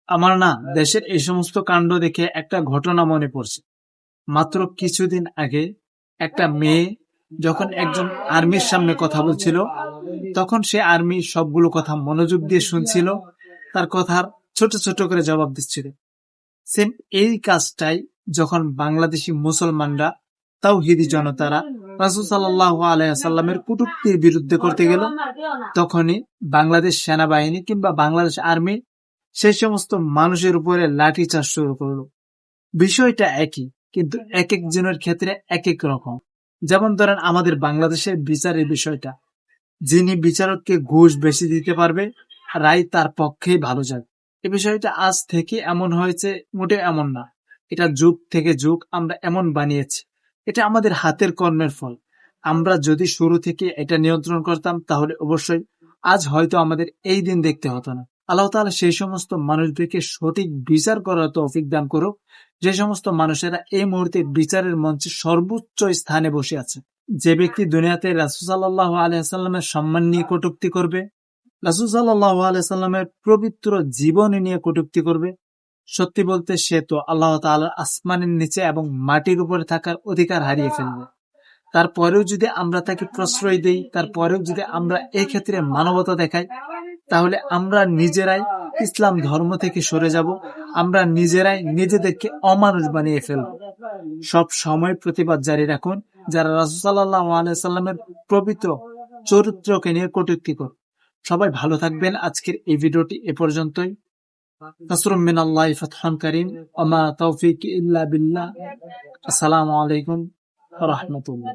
আমার না দেশের এই সমস্ত কাণ্ড দেখে একটা ঘটনা মনে পড়ছে। মাত্র কিছুদিন আগে একটা মেয়ে যখন একজন আর্মির সামনে কথা বলছিল, তখন সে আর্মি সবগুলো কথা মনোযোগ দিয়ে শুনছিল, তার কথার ছোট ছোট করে জবাব দিচ্ছিল। সেম এই কাজটাই যখন বাংলাদেশি মুসলমানরা, তাওহীদি জনতারা রাসূল সাল্লাল্লাহু আলাইহি ওয়াসাল্লামের কটূক্তির বিরুদ্ধে করতে গেল, তখনই বাংলাদেশ সেনাবাহিনী কিংবা বাংলাদেশ আর্মি সেই সমস্ত মানুষের উপরে লাঠিচার্জ শুরু করলো। বিষয়টা একই, কিন্তু এক একজনের ক্ষেত্রে এক এক রকম। যেমন ধরেন আমাদের বাংলাদেশের বিচারের বিষয়টা, যিনি বিচারককে ঘুষ বেশি দিতে পারবে, রায় তার পক্ষেই ভালো যাবে। এই বিষয়টা আজ থেকে এমন হয়েছে, মোটে এমন না। এটা যুগ থেকে যুগ আমরা এমন বানিয়েছি। এটা আমাদের হাতের কর্মের ফল। আমরা যদি শুরু থেকে এটা নিয়ন্ত্রণ করতাম, তাহলে অবশ্যই আজ হয়তো আমাদের এই দিন দেখতে হতো না। আল্লাহ তাআলা সেই সমস্ত মানুষদেরকে সঠিক বিচার করার তৌফিক দান করুক, যে সমস্ত মানুষেরা এই মুহূর্তে বিচারের মঞ্চে সর্বোচ্চ স্থানে বসে আছে। যে ব্যক্তি দুনিয়াতে রাসূল সাল্লাল্লাহু আলাইহি ওয়াসাল্লামের সম্মান নিয়ে কটূক্তি করবে, রাসূল সাল্লাল্লাহু আলাইহি ওয়াসাল্লামের পবিত্র জীবন নিয়ে কটূক্তি করবে, সত্যি বলতে সে তো আল্লাহ তাআলার আসমানের নিচে এবং মাটির উপরে থাকার অধিকার হারিয়ে ফেলবে। তারপরেও যদি আমরা তাকে প্রশ্রয় দেই, তারপরেও যদি আমরা এই ক্ষেত্রে মানবতা দেখাই, তাহলে আমরা নিজেরাই ইসলাম ধর্ম থেকে সরে যাব। আমরা নিজেরাই নিজেদেরকে অমানুষ বানিয়ে ফেলব। সব সময় প্রতিবাদ জারি রাখুন যারা রাসূল সাল্লাল্লাহু আলাইহি সাল্লামের পবিত্র চরিত্রকে নিয়ে কটূক্তি করে। সবাই ভালো থাকবেন। আজকের এই ভিডিওটি এ পর্যন্তই। নাসরুম মিনাল্লাহি ফাতহুন কারীম ওয়া মা তাওফীকি ইল্লা বিল্লাহ। আসসালামু আলাইকুম ওয়া রাহমাতুল্লাহ।